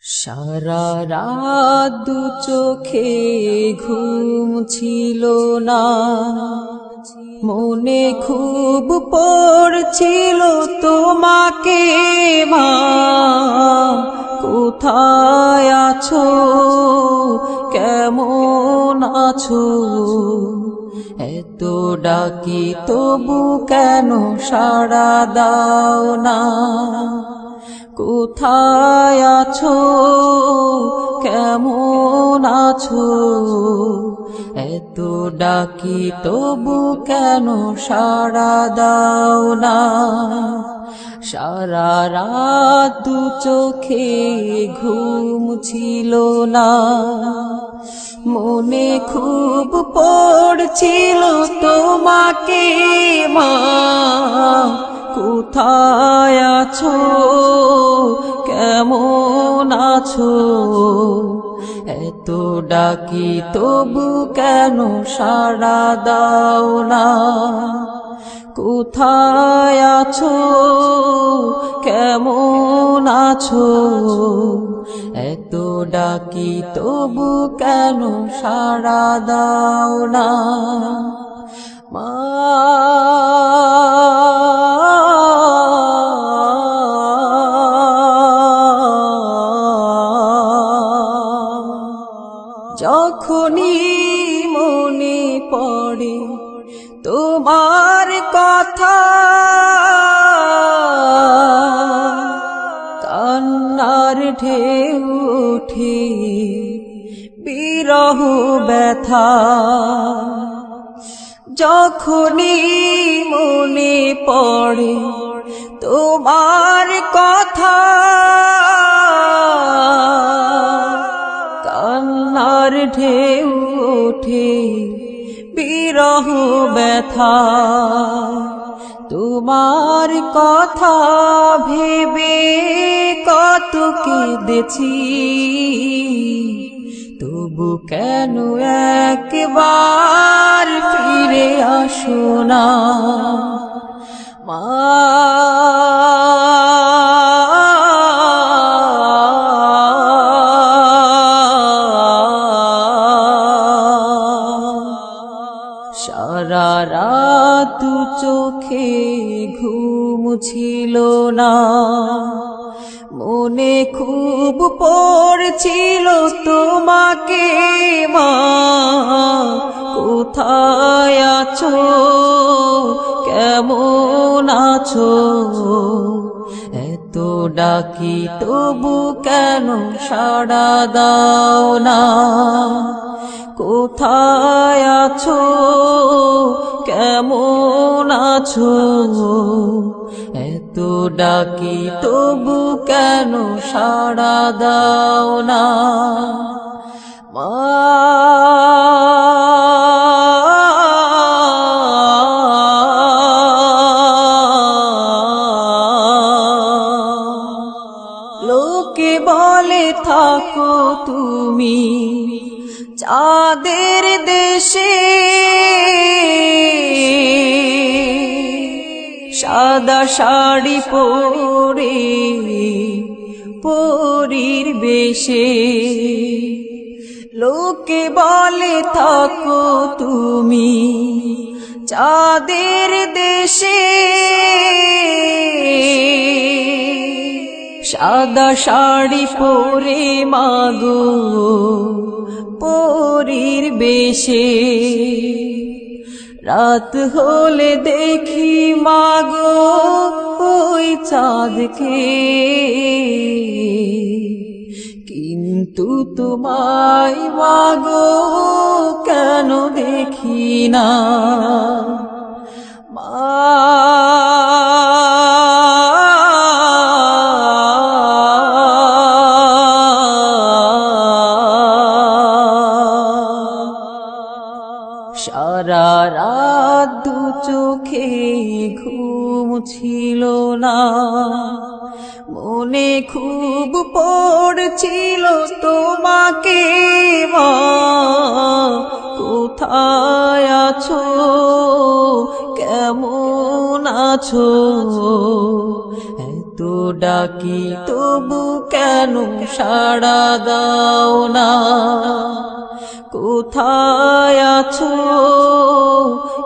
সারা রাত দু চোখে ঘুম ছিল না, মনে খুব পড়ছিল তোমাকে মা। কোথায় আছো, কেমন আছো? এত ডাকি তবু কেন সাড়া দাও না? কোথায় আছো, কেমন আছো? এত ডাকি তবু কেন সাড়া দাও না? সারা রাত দু চোখে ঘুম ছিল না, মনে খুব পড়ছিল তোমাকে মা। কোথায় আছো, কেমন আছো? এত ডাকি তবু কেন সাড়া দাও না? কোথায় আছো, কেমন আছো? এত ডাকি তবু কেন সাড়া দাও না মা? যখনই মনে পড়ে তোমার কথা, কান্নার ঢেউ ওঠে বিরহ ব্যথা। যখনই মনে পড়ে তোমার কথা, কান্নার ঢেউ ওঠে বিরহ ব্যথা। তোমার কথা ভেবে কত কেঁদেছি, তবু কেন একবার ফিরে আসো না মা? সারা রাত দু চোখে ঘুম ছিল না, মনে খুব পড়ছিল তোমাকে মা। কোথায় আছো, কেমন আছো? এত ডাকি তবু কেন সাড়া দাও না? কোথায় আছো, কেমন আছো? এত ডাকি তবু কেন সাড়া দাও না মা? লোকে বলে থাকো তুমি চাঁদের দেশে, সাদা শাড়ি পরে পরীর বেশে। লোকে বলে থাকো তুমি চাঁদের দেশে, সাদা শাড়ি পরে মাগো পরীর বেশে। রাত হলে দেখি মাগো ওই চাঁদকে, কিন্তু তোমায় মাগো কেন দেখি না মা? সারা রাত দু চোখে ঘুম ছিল না, মনে খুব পড়ছিল তোমাকে মা। কোথায় আছো, কেমন আছো? এত ডাকি তবু কেন সাড়া দাও না কোথায় আছো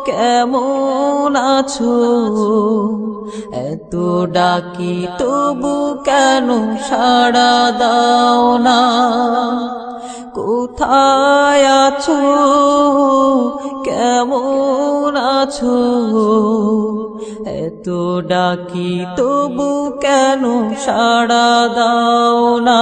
কেমন আছো এত ডাকি তবু কেন সাড়া দাও না কোথায় আছো কেমন আছো এত ডাকি তবু কেন সাড়া দাও না